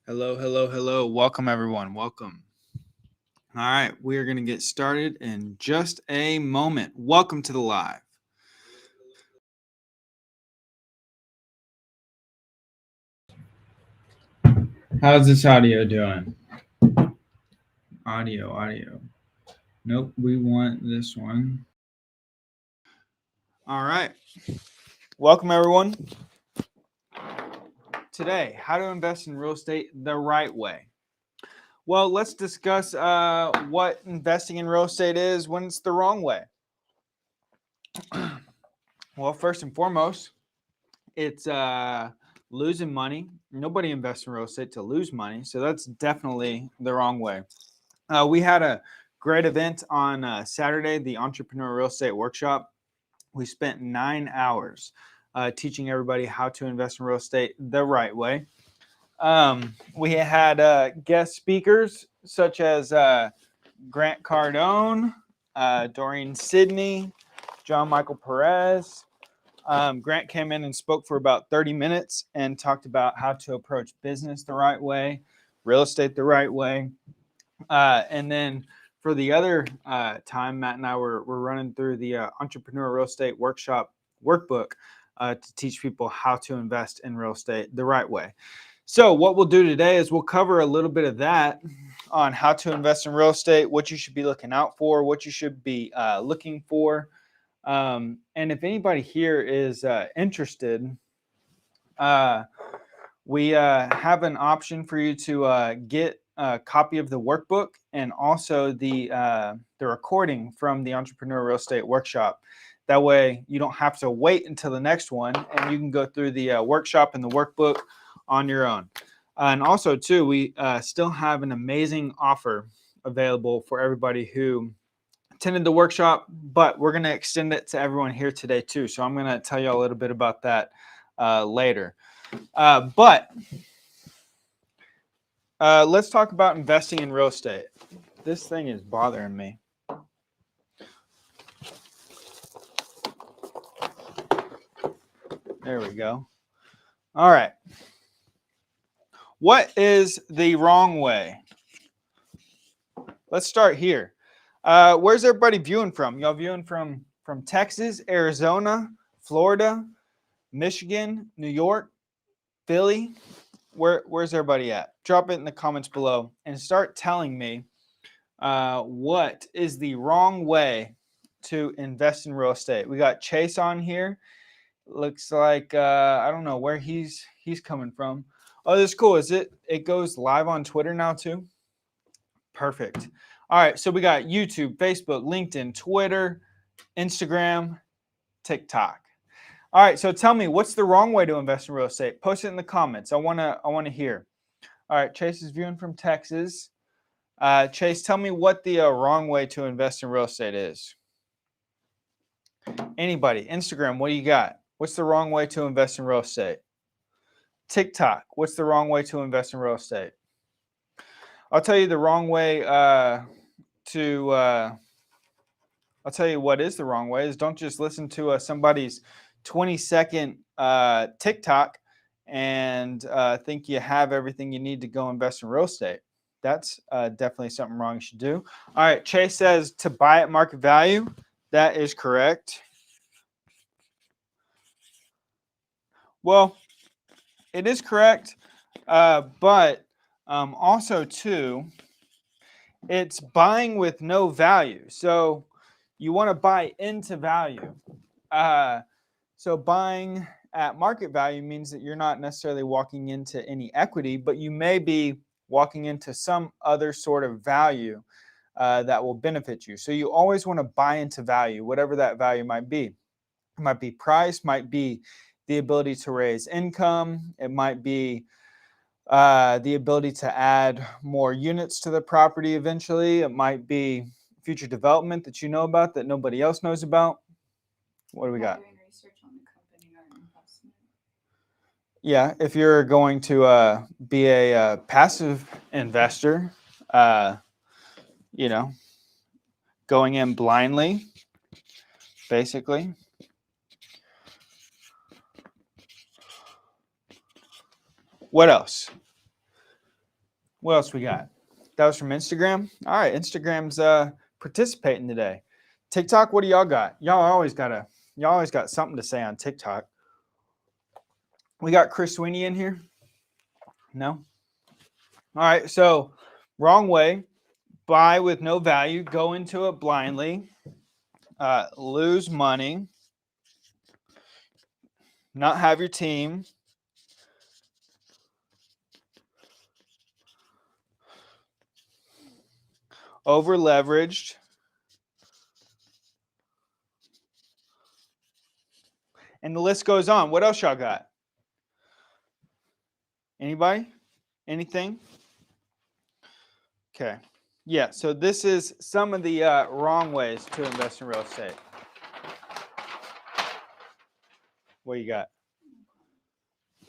Hello, hello, hello. Welcome, everyone. Welcome. All right, we are going to get started in just a moment. Welcome to the live. How's this audio doing? Audio. Nope, we want this one. All right. Welcome, everyone. Today, how to invest in real estate the right way. Well, let's discuss what investing in real estate is when it's the wrong way. Well, first and foremost, it's losing money. Nobody invests in real estate to lose money, so that's definitely the wrong way. We had a great event on Saturday, the Entrepreneur Real Estate Workshop. We spent 9 hours teaching everybody how to invest in real estate the right way. We had guest speakers such as Grant Cardone, Doreen Sidney, John Michael Perez. Grant came in and spoke for about 30 minutes and talked about how to approach business the right way, real estate the right way. And then for the other time, Matt and I were running through the Entrepreneur Real Estate Workshop workbook to teach people how to invest in real estate the right way. So what we'll do today is we'll cover a little bit of that on how to invest in real estate, what you should be looking out for, what you should be looking for. And if anybody here is interested, we have an option for you to get a copy of the workbook and also the recording from the Entrepreneur Real Estate Workshop. That way you don't have to wait until the next one, and you can go through the workshop and the workbook on your own. And also, too, we still have an amazing offer available for everybody who attended the workshop, but we're going to extend it to everyone here today, too. So I'm going to tell you a little bit about that later. But let's talk about investing in real estate. This thing is bothering me. There we go. All right. What is the wrong way? Let's start here. Where's everybody viewing from? Y'all viewing from Texas, Arizona, Florida, Michigan, New York, Philly? Where's everybody at? Drop it in the comments below and start telling me what is the wrong way to invest in real estate. We got Chase on here. Looks like I don't know where he's coming from. Oh, that's cool. Is it goes live on Twitter now too? Perfect. All right, so we got YouTube, Facebook, LinkedIn, Twitter, Instagram, TikTok. All right, so tell me, what's the wrong way to invest in real estate? Post it in the comments. I wanna hear. All right, Chase is viewing from Texas. Chase, tell me what the wrong way to invest in real estate is. Anybody? Instagram, what do you got? What's the wrong way to invest in real estate? TikTok, what's the wrong way to invest in real estate? I'll tell you the wrong way I'll tell you what is the wrong way is don't just listen to somebody's 20-second TikTok and think you have everything you need to go invest in real estate. That's definitely something wrong you should do. All right, Chase says to buy at market value. That is correct. Well, it is correct, but also too, it's buying with no value. So you want to buy into value. So buying at market value means that you're not necessarily walking into any equity, but you may be walking into some other sort of value that will benefit you. So you always want to buy into value, whatever that value might be. It might be price, might be the ability to raise income. It might be the ability to add more units to the property eventually. It might be future development that you know about that nobody else knows about. What do we got? Doing research on the company or investment. Yeah, if you're going to be a passive investor, you know, going in blindly, basically. What else? What else we got? That was from Instagram. All right, Instagram's participating today. TikTok, what do y'all got? Y'all always got something to say on TikTok. We got Chris Sweeney in here. No. All right, so wrong way. Buy with no value. Go into it blindly. Lose money. Not have your team. Over leveraged. And the list goes on. What else y'all got? Anybody? Anything? Okay. Yeah, so this is some of the wrong ways to invest in real estate. What you got?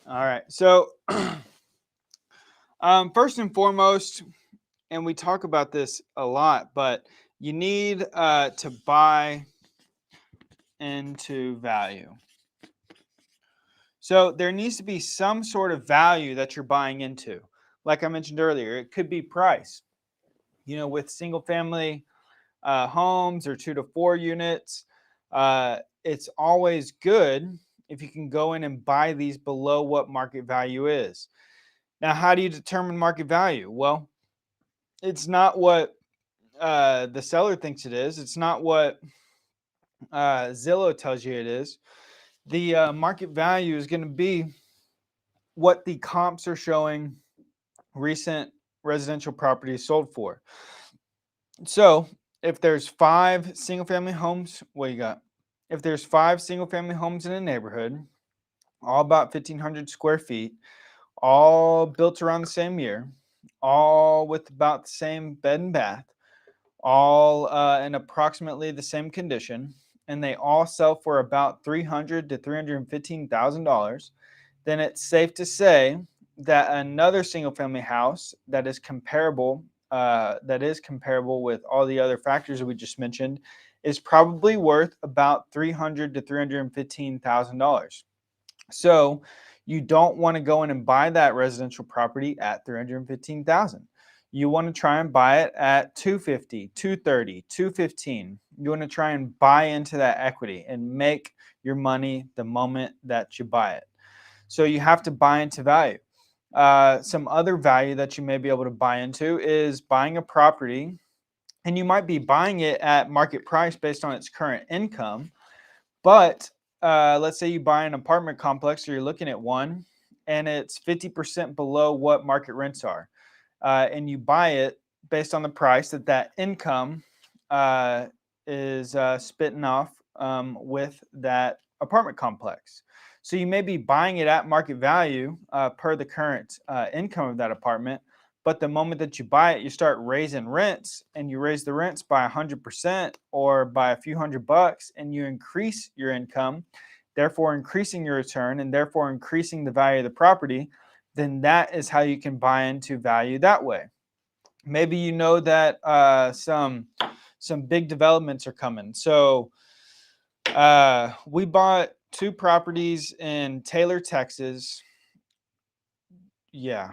All right. So first and foremost, and we talk about this a lot, but you need to buy into value. So there needs to be some sort of value that you're buying into. Like I mentioned earlier, it could be price. You know, with single family homes or 2 to 4 units, it's always good if you can go in and buy these below what market value is. Now, how do you determine market value? Well, it's not what the seller thinks it is. It's not what Zillow tells you it is. The market value is going to be what the comps are showing recent residential properties sold for. So if there's 5 single family homes, what you got? If there's 5 single family homes in a neighborhood, all about 1,500 square feet, all built around the same year, all with about the same bed and bath, all in approximately the same condition, and they all sell for about $300,000 to $315,000, then it's safe to say that another single-family house that is comparable with all the other factors that we just mentioned is probably worth about $300,000 to $315,000. So you don't want to go in and buy that residential property at $315,000. You want to try and buy it at $250,000, $230,000, $215,000. You want to try and buy into that equity and make your money the moment that you buy it. So you have to buy into value. Some other value that you may be able to buy into is buying a property, and you might be buying it at market price based on its current income. But let's say you buy an apartment complex, or you're looking at one, and it's 50% below what market rents are. And you buy it based on the price that income is spitting off with that apartment complex. So you may be buying it at market value per the current income of that apartment, but the moment that you buy it, you start raising rents, and you raise the rents by 100% or by a few $100, and you increase your income, therefore increasing your return and therefore increasing the value of the property. Then that is how you can buy into value that way. Maybe you know that some big developments are coming. So we bought 2 properties in Taylor, Texas. Yeah.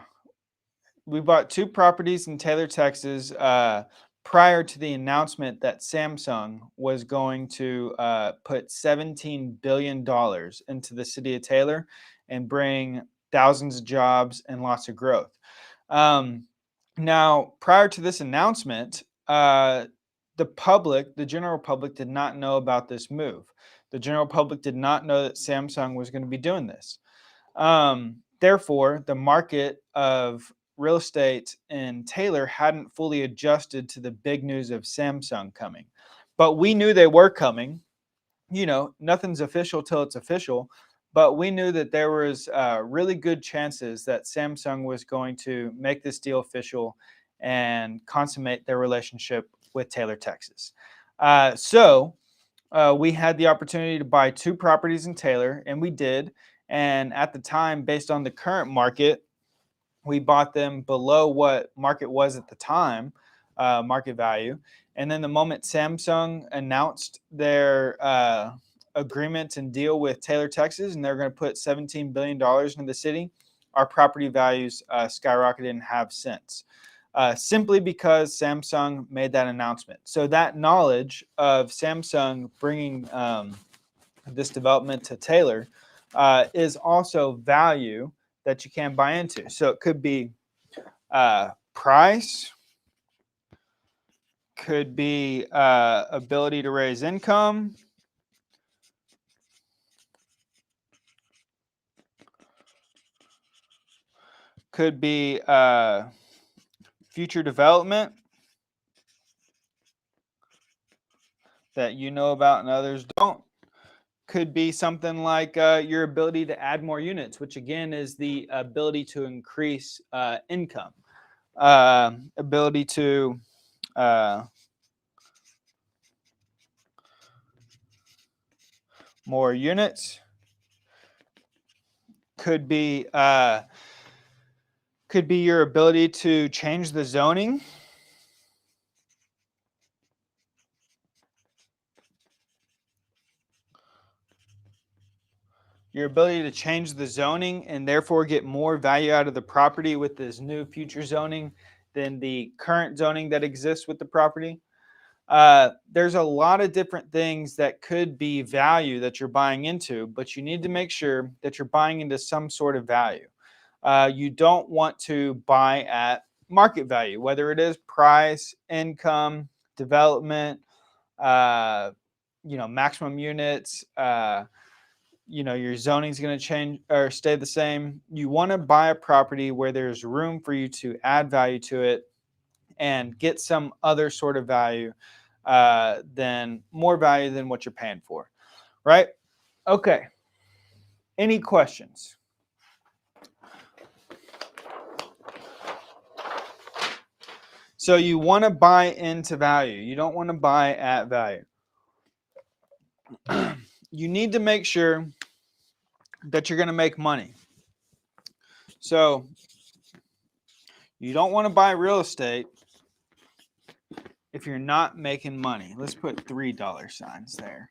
We bought 2 properties in Taylor, Texas prior to the announcement that Samsung was going to put $17 billion into the city of Taylor and bring thousands of jobs and lots of growth. Now, prior to this announcement, the general public did not know about this move. The general public did not know that Samsung was going to be doing this. Therefore, the market of real estate in Taylor hadn't fully adjusted to the big news of Samsung coming. But we knew they were coming. You know, nothing's official till it's official. But we knew that there was really good chances that Samsung was going to make this deal official and consummate their relationship with Taylor, Texas. So we had the opportunity to buy 2 properties in Taylor, and we did. And at the time, based on the current market, we bought them below what market was at the time, market value. And then the moment Samsung announced their agreement and deal with Taylor, Texas, and they're going to put $17 billion into the city, our property values skyrocketed and have since. Simply because Samsung made that announcement. So that knowledge of Samsung bringing this development to Taylor is also value that you can buy into. So it could be price, could be ability to raise income, could be future development that you know about and others don't. Could be something like your ability to add more units, which again is the ability to increase income, ability to more units. Could be your ability to change the zoning. Your ability to change the zoning and therefore get more value out of the property with this new future zoning than the current zoning that exists with the property. There's a lot of different things that could be value that you're buying into, but you need to make sure that you're buying into some sort of value. You don't want to buy at market value, whether it is price, income, development, maximum units, your zoning is going to change or stay the same. You want to buy a property where there's room for you to add value to it and get some other sort of value more value than what you're paying for, right? Okay. Any questions? So you want to buy into value. You don't want to buy at value. You need to make sure that you're going to make money. So you don't want to buy real estate if you're not making money. Let's put $3 signs there.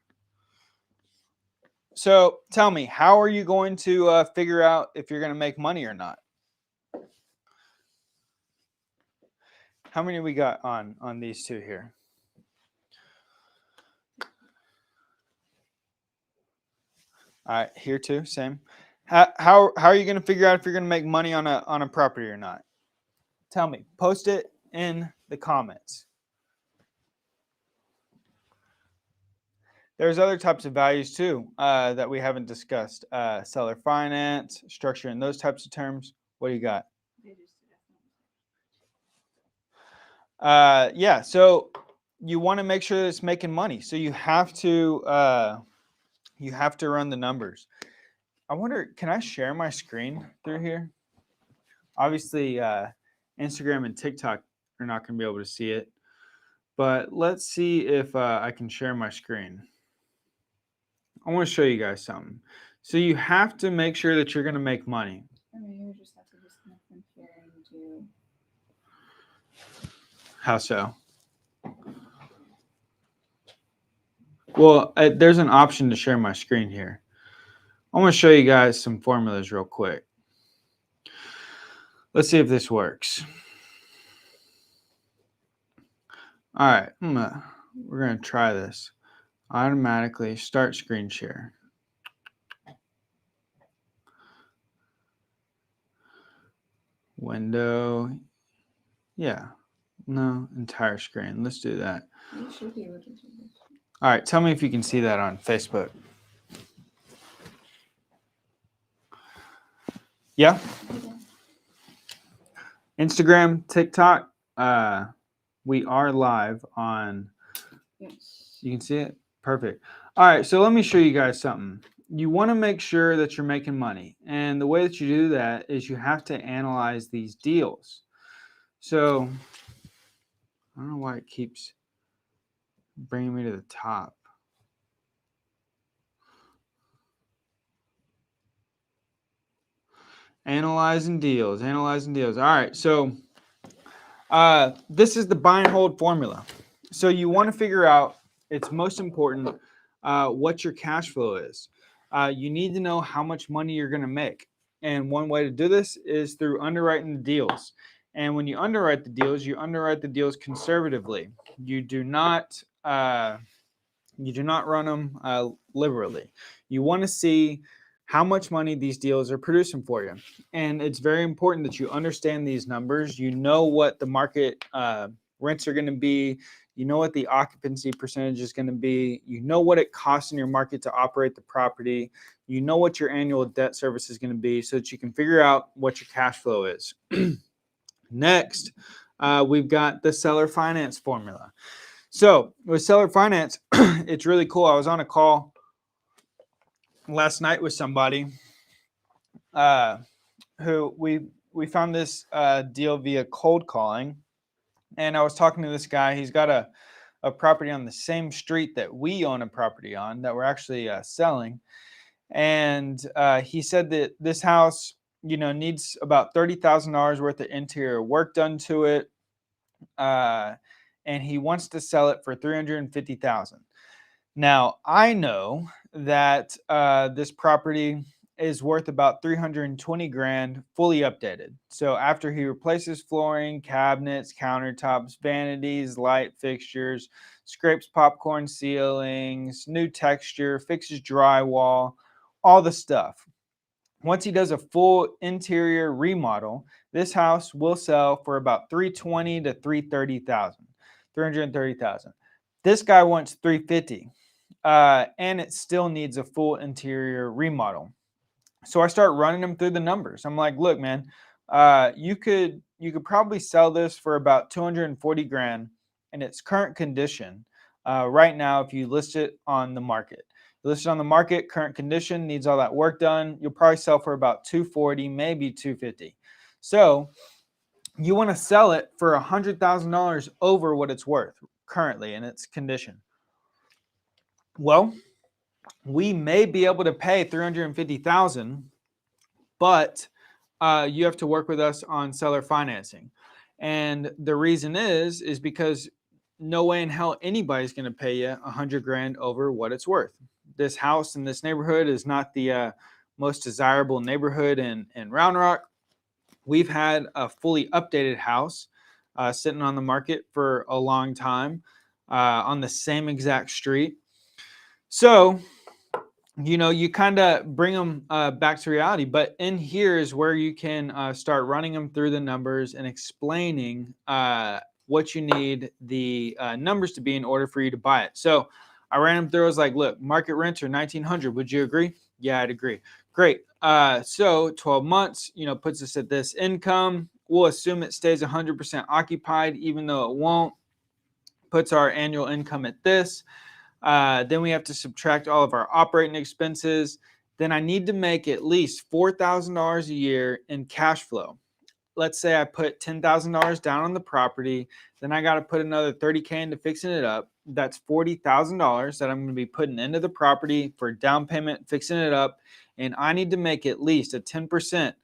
So tell me, how are you going to figure out if you're going to make money or not? How many we got on these two here? All right, here too, same. How are you going to figure out if you're going to make money on a property or not? Tell me. Post it in the comments. There's other types of values too that we haven't discussed. Seller finance, structure, and those types of terms. What do you got? Yeah, so you want to make sure that it's making money. So you have to run the numbers. I wonder, can I share my screen through here? Obviously, Instagram and TikTok are not going to be able to see it, but let's see if I can share my screen. I want to show you guys something. So you have to make sure that you're going to make money. I mean, you just have to disconnect from here and do. How so? Well, there's an option to share my screen here. I want to show you guys some formulas real quick. Let's see if this works. All right, we're going to try this. Automatically start screen share. Window. Yeah. No, entire screen. Let's do that. You should be able to do this. All right, tell me if you can see that on Facebook. Yeah? Instagram, TikTok, we are live on. Yes. You can see it? Perfect. All right, so let me show you guys something. You want to make sure that you're making money. And the way that you do that is you have to analyze these deals. So I don't know why it keeps bringing me to the top. Analyzing deals. All right, so this is the buy and hold formula. So you want to figure out, it's most important, what your cash flow is. You need to know how much money you're going to make. And one way to do this is through underwriting the deals. And when you underwrite the deals conservatively. You do not run them liberally. You want to see how much money these deals are producing for you. And it's very important that you understand these numbers. You know what the market rents are going to be. You know what the occupancy percentage is going to be. You know what it costs in your market to operate the property. You know what your annual debt service is going to be so that you can figure out what your cash flow is. Next, we've got the seller finance formula. So with seller finance, it's really cool. I was on a call last night with somebody who we found this deal via cold calling, and I was talking to this guy. He's got a property on the same street that we own a property on that we're actually selling, and he said that this house, needs about $30,000 worth of interior work done to it, and he wants to sell it for $350,000. Now, I know that this property is worth about 320 grand fully updated. So after he replaces flooring, cabinets, countertops, vanities, light fixtures, scrapes popcorn ceilings, new texture, fixes drywall, all the stuff. Once he does a full interior remodel, this house will sell for about 320 to 330,000. 330,000. This guy wants 350. And it still needs a full interior remodel. So I start running them through the numbers. I'm like, look, man, you could probably sell this for about 240 grand in its current condition right now if you list it on the market. You list it on the market, current condition, needs all that work done. You'll probably sell for about 240, maybe 250. So you want to sell it for $100,000 over what it's worth currently in its condition. Well, we may be able to pay $350,000, but you have to work with us on seller financing. And the reason is because no way in hell anybody's going to pay you 100 grand over what it's worth. This house in this neighborhood is not the most desirable neighborhood in Round Rock. We've had a fully updated house sitting on the market for a long time on the same exact street. So, you kind of bring them back to reality. But in here is where you can start running them through the numbers and explaining what you need the numbers to be in order for you to buy it. So I ran them through. I was like, look, market rents are $1,900. Would you agree? Yeah, I'd agree. Great. So 12 months, puts us at this income. We'll assume it stays 100% occupied, even though it won't. Puts our annual income at this. Then we have to subtract all of our operating expenses. Then I need to make at least $4,000 a year in cash flow. Let's say I put $10,000 down on the property. Then I got to put another $30K into fixing it up. That's $40,000 that I'm going to be putting into the property for down payment, fixing it up. And I need to make at least a 10%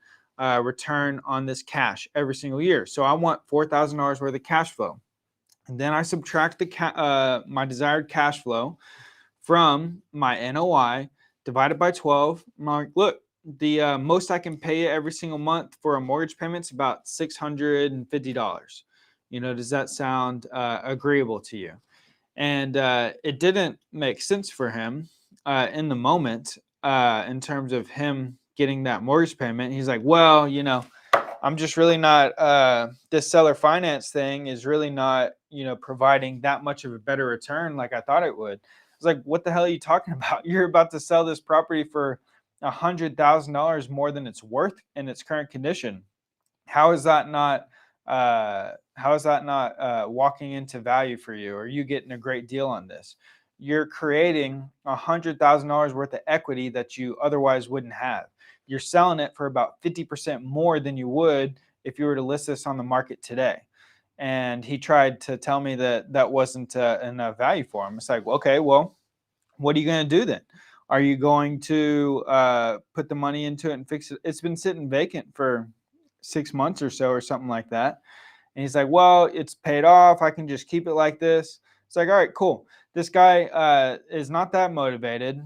return on this cash every single year. So I want $4,000 worth of cash flow. And then I subtract my desired cash flow from my NOI, divided by 12. I'm like, look, the most I can pay you every single month for a mortgage payment is about $650. Does that sound agreeable to you? And it didn't make sense for him in the moment in terms of him getting that mortgage payment. He's like, well, I'm just really not, this seller finance thing is really not, providing that much of a better return like I thought it would. I was like, what the hell are you talking about? You're about to sell this property for $100,000 more than it's worth in its current condition. How is that not walking into value for you? Are you getting a great deal on this? You're creating $100,000 worth of equity that you otherwise wouldn't have. You're selling it for about 50% more than you would if you were to list this on the market today. And he tried to tell me that wasn't enough value for him. It's like, okay, well, what are you going to do then? Are you going to put the money into it and fix it? It's been sitting vacant for 6 months or so or something like that. And he's like, well, it's paid off. I can just keep it like this. It's like, all right, cool. This guy is not that motivated.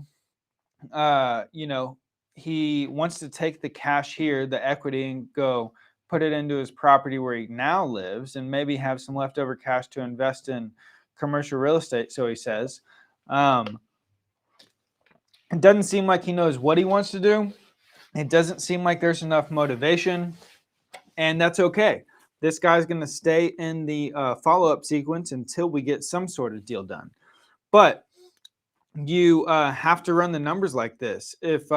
he wants to take the cash here, the equity, and go put it into his property where he now lives and maybe have some leftover cash to invest in commercial real estate, so he says. It doesn't seem like he knows what he wants to do. It doesn't seem like there's enough motivation, and that's okay. This guy's going to stay in the follow-up sequence until we get some sort of deal done. But you have to run the numbers like this. If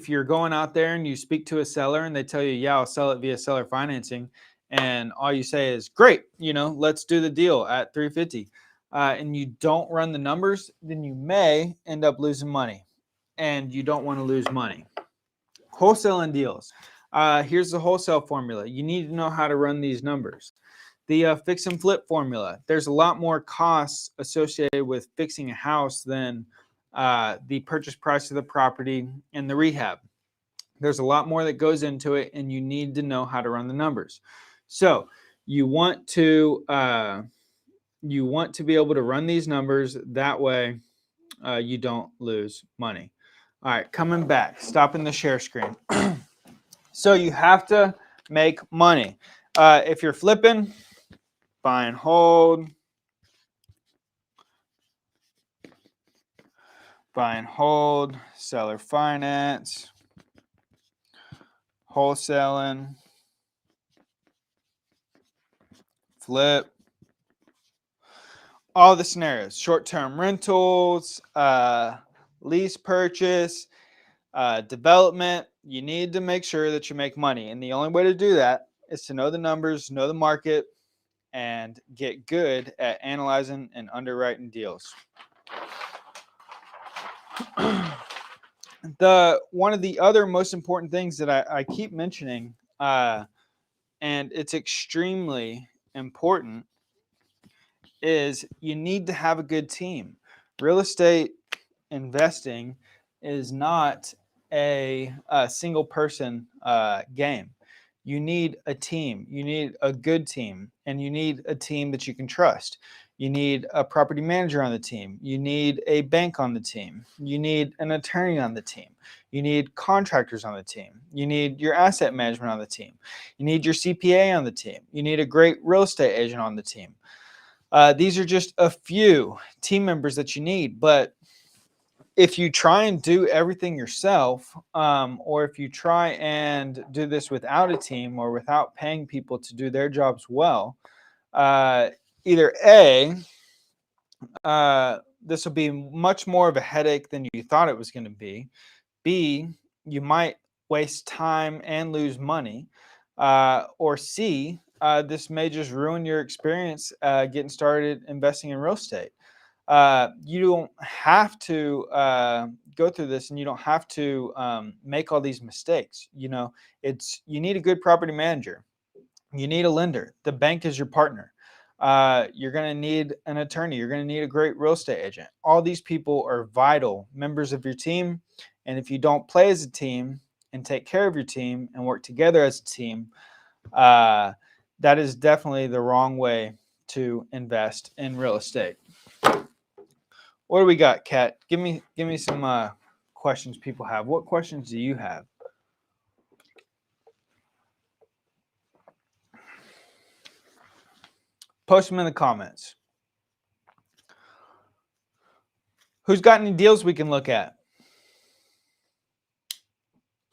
you're going out there and you speak to a seller and they tell you, yeah, I'll sell it via seller financing, and all you say is, great, let's do the deal at 350, and you don't run the numbers, then you may end up losing money, and you don't want to lose money. Wholesaling deals. Here's the wholesale formula. You need to know how to run these numbers. The fix and flip formula. There's a lot more costs associated with fixing a house than the purchase price of the property and the rehab. There's a lot more that goes into it, and you need to know how to run the numbers. So you want to be able to run these numbers. That way you don't lose money. All right, coming back, stopping the share screen. So you have to make money. If you're flipping, buy and hold, seller finance, wholesaling, flip, all the scenarios, short-term rentals, lease purchase, development. You need to make sure that you make money. And the only way to do that is to know the numbers, know the market, and get good at analyzing and underwriting deals. One of the other most important things that I keep mentioning, and it's extremely important, is you need to have a good team. Real estate investing is not a single person game. You need a team. You need a good team, and you need a team that you can trust. You need a property manager on the team. You need a bank on the team. You need an attorney on the team. You need contractors on the team. You need your asset management on the team. You need your CPA on the team. You need a great real estate agent on the team. These are just a few team members that you need, but if you try and do everything yourself, or if you try and do this without a team or without paying people to do their jobs well, either A, this will be much more of a headache than you thought it was going to be. B, you might waste time and lose money. Or C, this may just ruin your experience getting started investing in real estate. You don't have to go through this, and you don't have to make all these mistakes. You need a good property manager. You need a lender. The bank is your partner. You're going to need an attorney. You're going to need a great real estate agent. All these people are vital members of your team. And if you don't play as a team and take care of your team and work together as a team, that is definitely the wrong way to invest in real estate. What do we got, Kat? Give me some questions people have. What questions do you have? Post them in the comments. Who's got any deals we can look at?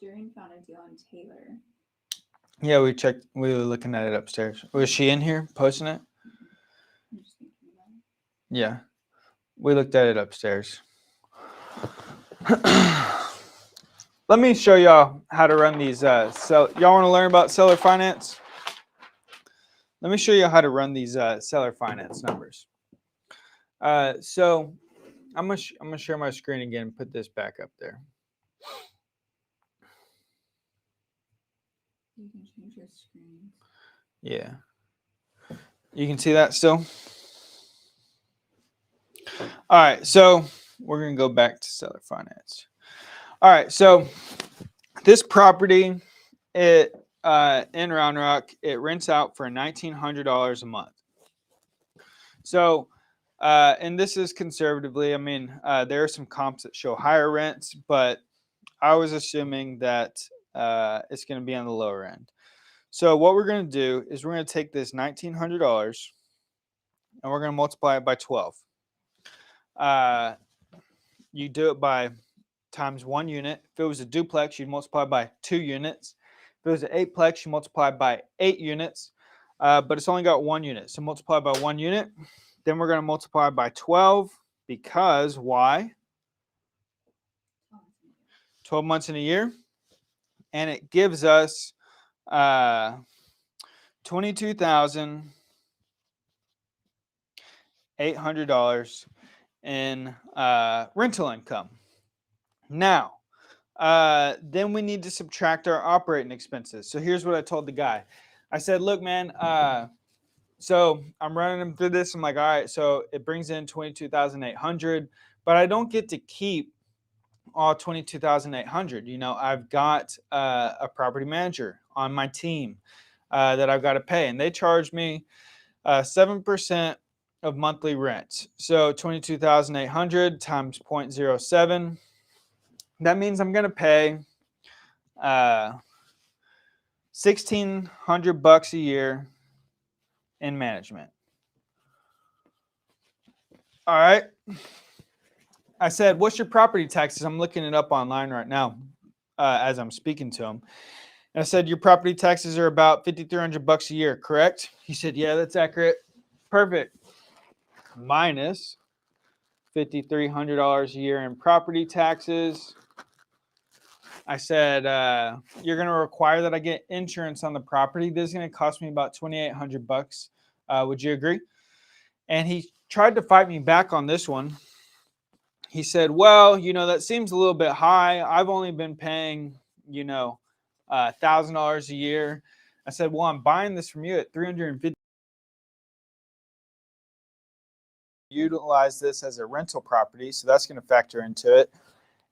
During found a deal on Taylor. Yeah, we checked. We were looking at it upstairs. Was she in here posting it? I'm just thinking about it. Yeah, we looked at it upstairs. Let me show y'all how to run these. Y'all want to learn about seller finance? Let me show you how to run these seller finance numbers. So I'm gonna share my screen again and put this back up there. You can change your screen. Yeah. You can see that still? All right, so we're going to go back to seller finance. All right, so this property in Round Rock, it rents out for $1,900 a month. So, and this is conservatively, I mean, there are some comps that show higher rents, but I was assuming that it's going to be on the lower end. So what we're going to do is we're going to take this $1,900 and we're going to multiply it by 12. You do it by times 1 unit. If it was a duplex, you'd multiply by 2 units. If it was an 8-plex, you multiply by 8 units. But it's only got 1 unit. So multiply by 1 unit. Then we're going to multiply by 12 because why? 12 months in a year. And it gives us $22,800 in rental income. Now, then we need to subtract our operating expenses. So here's what I told the guy. I said, look, man, so I'm running him through this. I'm like, all right, so it brings in 22,800, but I don't get to keep all 22,800. You know, I've got a property manager on my team that I've got to pay, and they charge me 7% of monthly rent. So 22,800 times 0.07. That means I'm going to pay $1,600 a year in management. All right. I said, what's your property taxes? I'm looking it up online right now as I'm speaking to him. And I said, your property taxes are about $5,300 a year, correct? He said, yeah, that's accurate. Perfect. Minus $5,300 a year in property taxes. I said, you're going to require that I get insurance on the property. This is going to cost me about $2,800. Would you agree? And he tried to fight me back on this one. He said, well, you know, that seems a little bit high. I've only been paying, you know, $1,000 a year. I said, well, I'm buying this from you at $350. Utilize this as a rental property, so that's going to factor into it.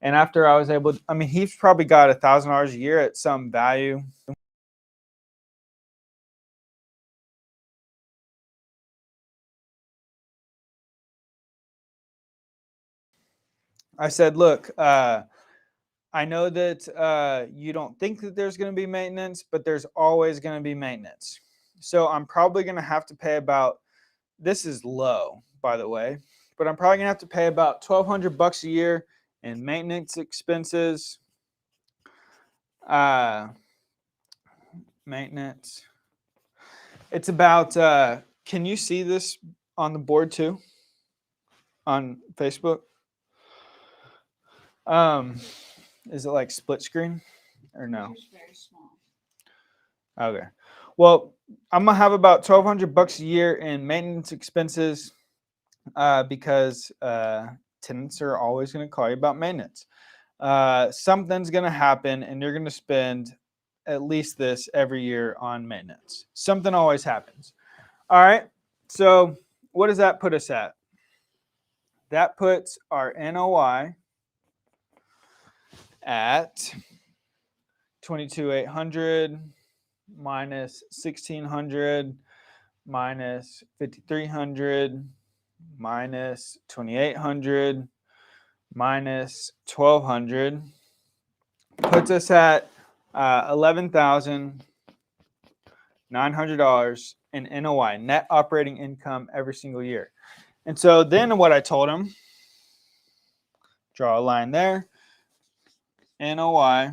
And after I was able to, I mean, he's probably got $1,000 a year at some value. I said, look, I know that you don't think that there's going to be maintenance, but there's always going to be maintenance. So I'm probably going to have to pay about, this is low, by the way, but I'm probably going to have to pay about $1,200 a year in maintenance expenses. Maintenance. It's about, can you see this on the board too? On Facebook? Is it like split screen or no? It's very small. Okay. Well, I'm gonna have about $1,200 a year in maintenance expenses because tenants are always gonna call you about maintenance. Something's gonna happen, and you're gonna spend at least this every year on maintenance. Something always happens. All right. So what does that put us at? That puts our NOI at 22,800 minus 1,600 minus 5,300 minus 2,800 minus 1,200 puts us at $11,900 in NOI, net operating income, every single year. And so then what I told him, draw a line there. NOI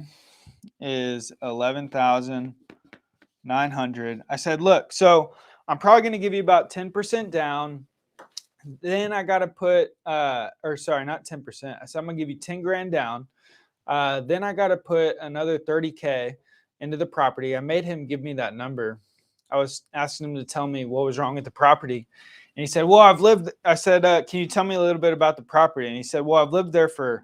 is 11,900. I said, look, so I'm probably going to give you about 10% down. Then I got to put, or sorry, not 10%. I said, I'm going to give you 10 grand down. Then I got to put another 30K into the property. I made him give me that number. I was asking him to tell me what was wrong with the property. And he said, well, I said, can you tell me a little bit about the property? And he said, well, I've lived there for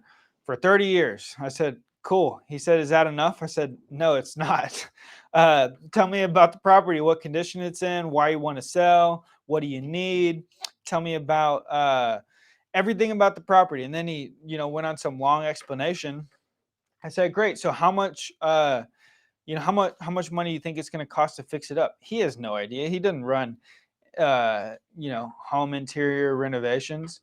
30 years. I said, cool. He said, is that enough? I said, no, it's not. Tell me about the property, what condition it's in, why you want to sell, what do you need? Tell me about everything about the property. And then he, went on some long explanation. I said, great. So how much, how much money do you think it's going to cost to fix it up? He has no idea. He doesn't run, home interior renovations.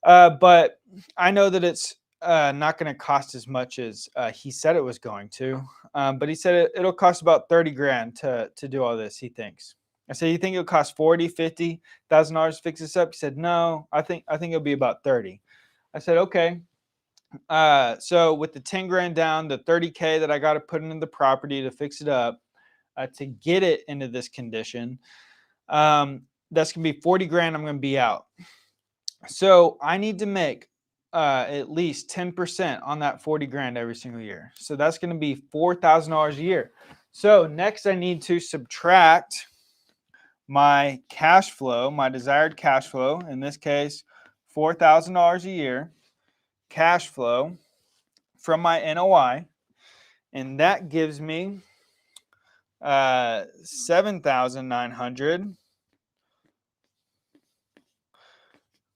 But I know that it's not going to cost as much as he said it was going to. But he said it'll cost about 30 grand to do all this, he thinks. I said, you think it'll cost 40, 50,000 dollars to fix this up? He said, no, I think it'll be about 30. I said, okay. So with the 10 grand down, the 30K that I got to put into the property to fix it up, to get it into this condition, that's going to be 40 grand I'm going to be out. So I need to make at least 10% on that 40 grand every single year. So that's going to be $4,000 a year. So next I need to subtract my cash flow, my desired cash flow, in this case, $4,000 a year cash flow from my NOI. And that gives me 7,900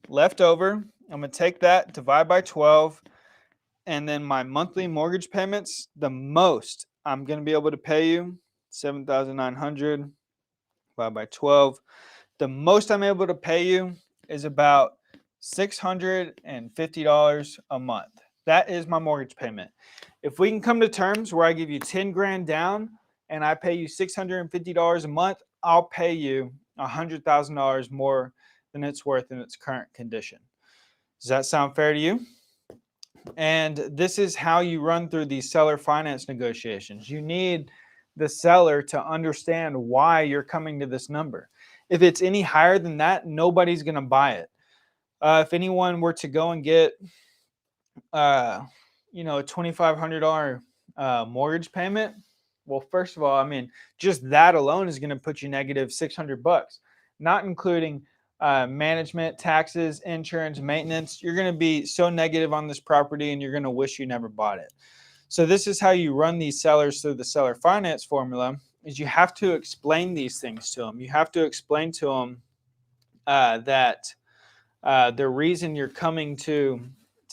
left over. I'm going to take that, divide by 12, and then my monthly mortgage payments, the most I'm going to be able to pay you, 7,900 divided by 12. The most I'm able to pay you is about $650 a month. That is my mortgage payment. If we can come to terms where I give you 10 grand down and I pay you $650 a month, I'll pay you $100,000 more than it's worth in its current condition. Does that sound fair to you? And this is how you run through these seller finance negotiations. You need the seller to understand why you're coming to this number. If it's any higher than that, nobody's going to buy it. If anyone were to go and get, a $2,500 mortgage payment, well, first of all, I mean, just that alone is going to put you negative $600, not including management, taxes, insurance, maintenance. You're going to be so negative on this property and you're going to wish you never bought it. So this is how you run these sellers through the seller finance formula, is you have to explain these things to them. You have to explain to them that the reason you're coming to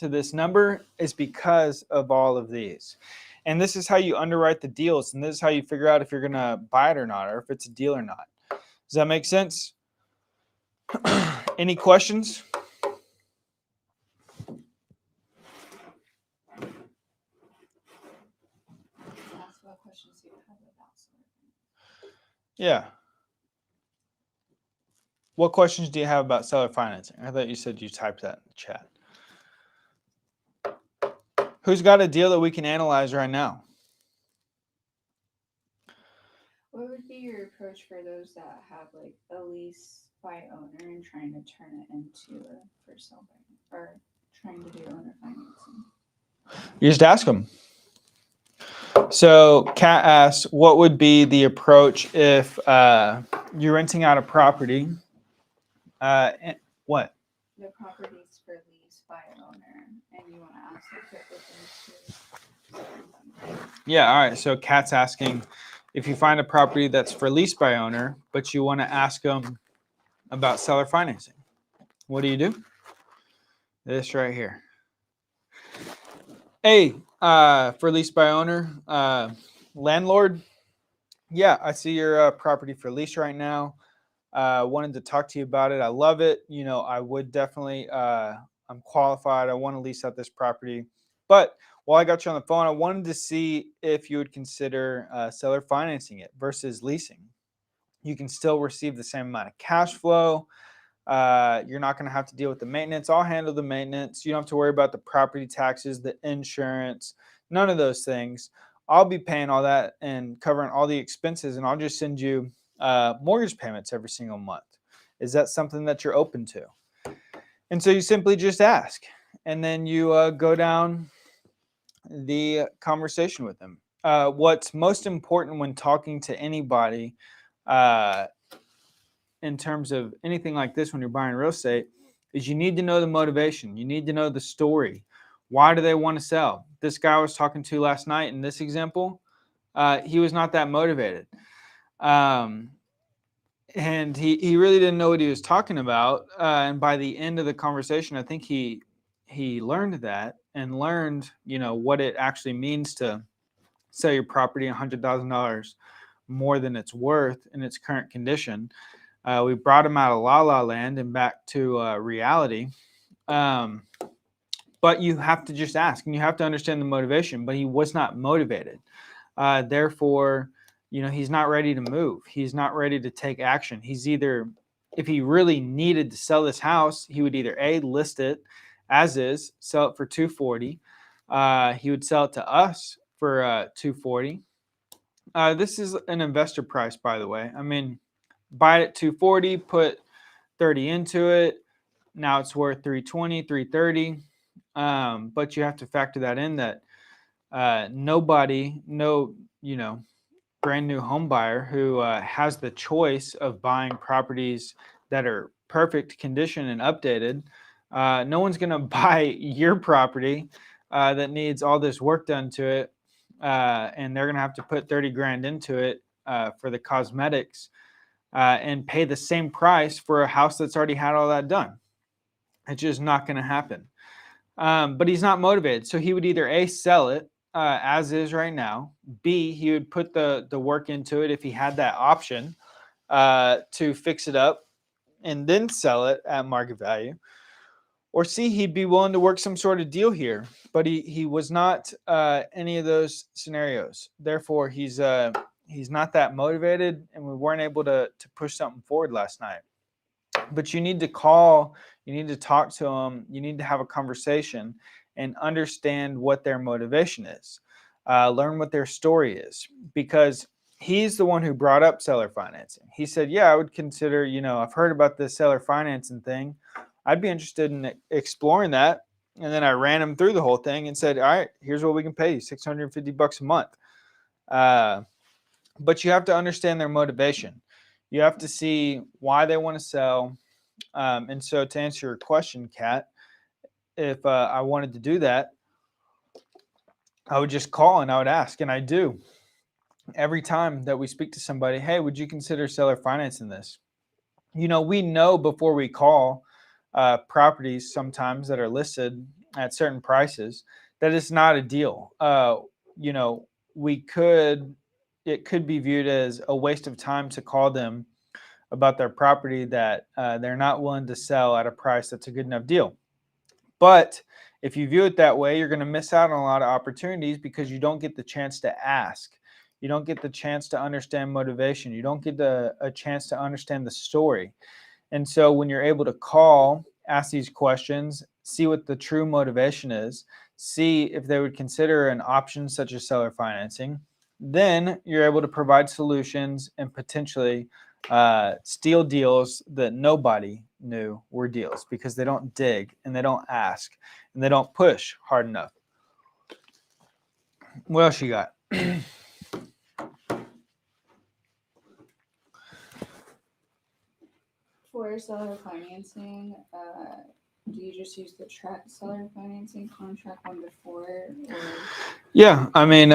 this number is because of all of these. And this is how you underwrite the deals, and this is how you figure out if you're going to buy it or not, or if it's a deal or not. Does that make sense? Any questions? Ask what questions you have about seller. Yeah. What questions do you have about seller financing? I thought you said you typed that in the chat. Who's got a deal that we can analyze right now? What would be your approach for those that have like a lease by owner and trying to turn it into a for sale by, or trying to do owner financing? You just ask them. So Kat asks, what would be the approach if you're renting out a property? What? The property's for lease by owner, and you want to ask if it opens to. Yeah, all right. So Kat's asking, if you find a property that's for lease by owner, but you want to ask them about seller financing, what do? This right here. Hey, for lease by owner, landlord. Yeah, I see your property for lease right now. Wanted to talk to you about it. I love it. I would definitely, I'm qualified. I want to lease out this property. But while I got you on the phone, I wanted to see if you would consider seller financing it versus leasing. You can still receive the same amount of cash flow. You're not going to have to deal with the maintenance. I'll handle the maintenance. You don't have to worry about the property taxes, the insurance, none of those things. I'll be paying all that and covering all the expenses, and I'll just send you mortgage payments every single month. Is that something that you're open to? And so you simply just ask, and then you go down the conversation with them. What's most important when talking to anybody in terms of anything like this when you're buying real estate is you need to know the motivation. You need to know the story. Why do they want to sell? This guy I was talking to last night in this example, he was not that motivated. And he really didn't know what he was talking about. And by the end of the conversation, I think he learned that and learned, what it actually means to sell your property $100,000 more than it's worth in its current condition. We brought him out of la la land and back to reality. But but you have to just ask, and you have to understand the motivation. But he was not motivated. Therefore, he's not ready to move. He's not ready to take action. He's either, if he really needed to sell this house, he would either A, list it as is, sell it for $240. He would sell it to us for $240. This is an investor price, by the way. I mean, buy it at $240, put $30 into it. Now it's worth $320, $330. But you have to factor that in that brand new home buyer who has the choice of buying properties that are perfect condition and updated. No one's going to buy your property that needs all this work done to it, and they're going to have to put 30 grand into it for the cosmetics and pay the same price for a house that's already had all that done. It's just not going to happen. But he's not motivated. So he would either A, sell it as is right now. B, he would put the work into it if he had that option to fix it up and then sell it at market value. Or C, he'd be willing to work some sort of deal here. But he was not any of those scenarios. Therefore, he's not that motivated, and we weren't able to push something forward last night. But you need to call, you need to talk to them, you need to have a conversation and understand what their motivation is. Learn what their story is, because he's the one who brought up seller financing. He said, yeah, I would consider, I've heard about this seller financing thing. I'd be interested in exploring that. And then I ran him through the whole thing and said, all right, here's what we can pay you, $650 a month. But you have to understand their motivation. You have to see why they want to sell. And so to answer your question, Kat, if I wanted to do that, I would just call and I would ask. And I do. Every time that we speak to somebody, hey, would you consider seller financing this? We know before we call properties sometimes that are listed at certain prices that it's not a deal. It could be viewed as a waste of time to call them about their property that they're not willing to sell at a price that's a good enough deal. But if you view it that way, you're going to miss out on a lot of opportunities because you don't get the chance to ask. You don't get the chance to understand motivation. You don't get a chance to understand the story. And so when you're able to call, ask these questions, see what the true motivation is, see if they would consider an option such as seller financing, then you're able to provide solutions and potentially steal deals that nobody knew were deals because they don't dig and they don't ask and they don't push hard enough. What else you got? For seller financing, do you just use the seller financing contract 1 to 4? Or? Yeah, I mean,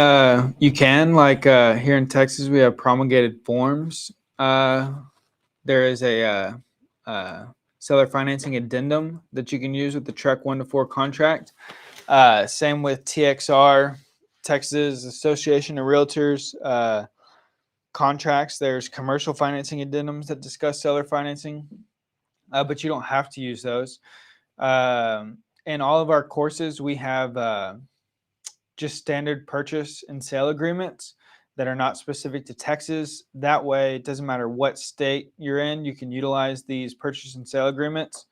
you can. Like here in Texas, we have promulgated forms. There is a seller financing addendum that you can use with the track 1 to 4 contract. Same with TXR, Texas Association of Realtors contracts. There's commercial financing addendums that discuss seller financing, but you don't have to use those. In all of our courses, we have just standard purchase and sale agreements that are not specific to Texas. That way, it doesn't matter what state you're in, you can utilize these purchase and sale agreements.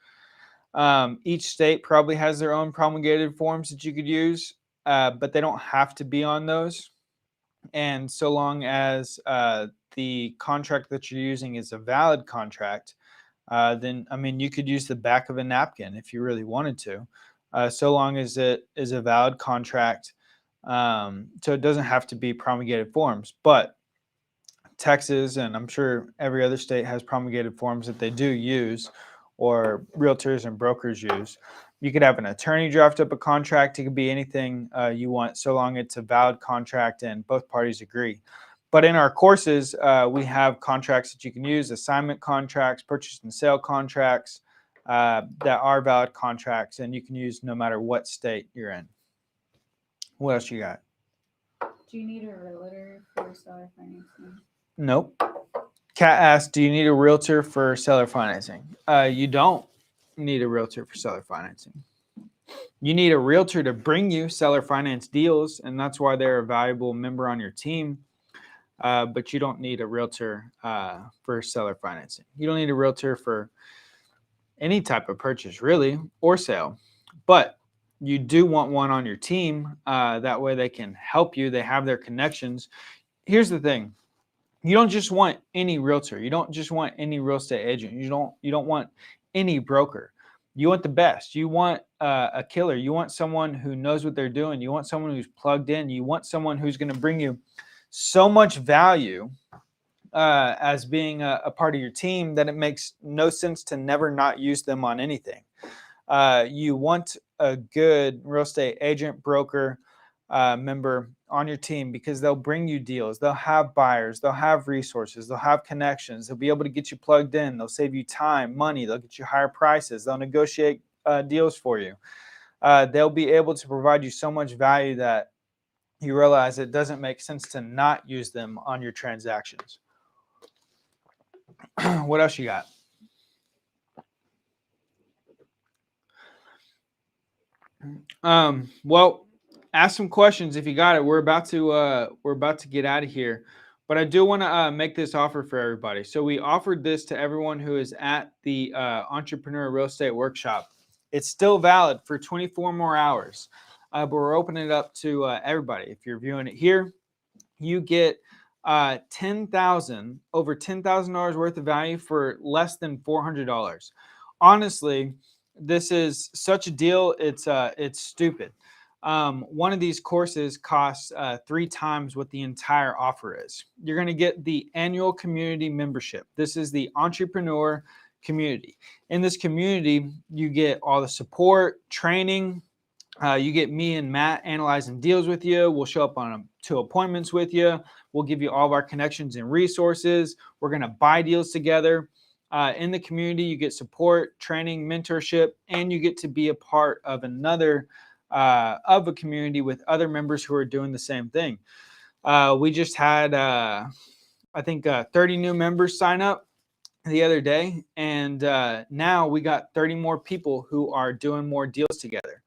Each state probably has their own promulgated forms that you could use, but they don't have to be on those. And so long as the contract that you're using is a valid contract, then, I mean, you could use the back of a napkin if you really wanted to, so long as it is a valid contract. So it doesn't have to be promulgated forms. But Texas, and I'm sure every other state, has promulgated forms that they do use, or realtors and brokers use. You could have an attorney draft up a contract. It could be anything you want, so long it's a valid contract and both parties agree. But in our courses, we have contracts that you can use, assignment contracts, purchase and sale contracts that are valid contracts, and you can use no matter what state you're in. What else you got? Do you need a realtor for seller financing? Nope. Kat asked, do you need a realtor for seller financing? You don't need a realtor for seller financing. You need a realtor to bring you seller finance deals, and that's why they're a valuable member on your team. But you don't need a realtor for seller financing. You don't need a realtor for any type of purchase, really, or sale. But you do want one on your team. That way they can help you. They have their connections. Here's the thing. You don't just want any realtor. You don't just want any real estate agent. You don't want any broker. You want the best. You want a killer. You want someone who knows what they're doing. You want someone who's plugged in. You want someone who's going to bring you so much value as being a part of your team that it makes no sense to never not use them on anything. You want a good real estate agent, broker, member on your team because they'll bring you deals. They'll have buyers. They'll have resources. They'll have connections. They'll be able to get you plugged in. They'll save you time, money. They'll get you higher prices. They'll negotiate deals for you. They'll be able to provide you so much value that you realize it doesn't make sense to not use them on your transactions. What else you got? Well, ask some questions if you got it. We're about to get out of here, but I do want to make this offer for everybody. So we offered this to everyone who is at the Entrepreneur Real Estate Workshop. It's still valid for 24 more hours, but we're opening it up to everybody. If you're viewing it here, you get over $10,000 worth of value for less than $400. Honestly, this is such a deal. It's stupid. One of these courses costs 3 times what the entire offer is. You're going to get the annual community membership. This is the Entrepreneur community. In this community, you get all the support, training. You get me and Matt analyzing deals with you. We'll show up on 2 appointments with you. We'll give you all of our connections and resources. We're going to buy deals together. In the community, you get support, training, mentorship, and you get to be a part of a community with other members who are doing the same thing. We just had, I think, 30 new members sign up the other day, and now we got 30 more people who are doing more deals together.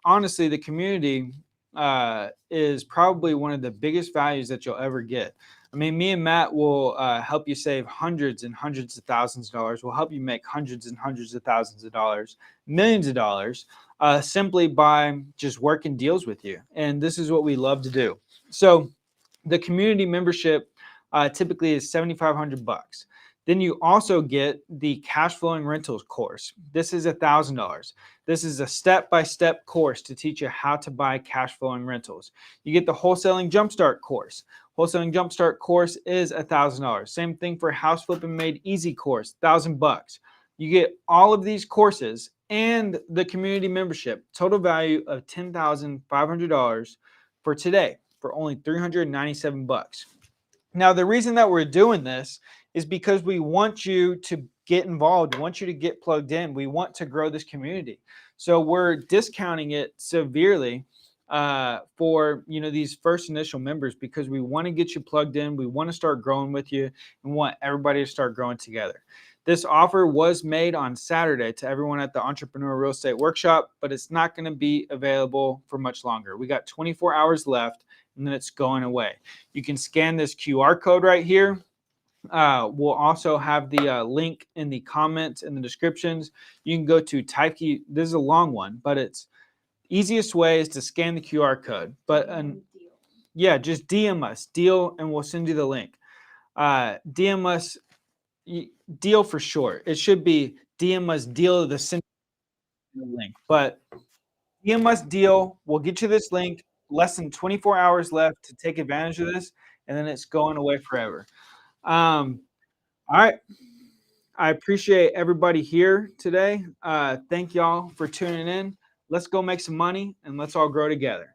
Honestly, the community is probably one of the biggest values that you'll ever get. I mean, me and Matt will help you save hundreds and hundreds of thousands of dollars. We'll help you make hundreds and hundreds of thousands of dollars, millions of dollars, simply by just working deals with you. And this is what we love to do. So the community membership typically is $7,500. Then you also get the cash flowing rentals course. This is $1,000. This is a step-by-step course to teach you how to buy cash flowing rentals. You get the wholesaling jumpstart course. Wholesaling jumpstart course is $1,000. Same thing for house flipping made easy course, $1,000. You get all of these courses and the community membership, total value of $10,500 for today for only $397. Now, the reason that we're doing this is because we want you to get involved. We want you to get plugged in. We want to grow this community. So we're discounting it severely for these first initial members because we want to get you plugged in. We want to start growing with you and want everybody to start growing together. This offer was made on Saturday to everyone at the Entrepreneur Real Estate Workshop, but it's not going to be available for much longer. We got 24 hours left, and then it's going away. You can scan this QR code right here. We'll also have the link in the comments and the descriptions. You can go to Teifke. This is a long one, but it's easiest way is to scan the QR code. But yeah, just DM us, deal, and we'll send you the link. DM us, deal for short. It should be DM us, deal, the send link. But DM us, deal. We'll get you this link. Less than 24 hours left to take advantage of this, and then it's going away forever. All right. I appreciate everybody here today. Thank y'all for tuning in. Let's go make some money and let's all grow together.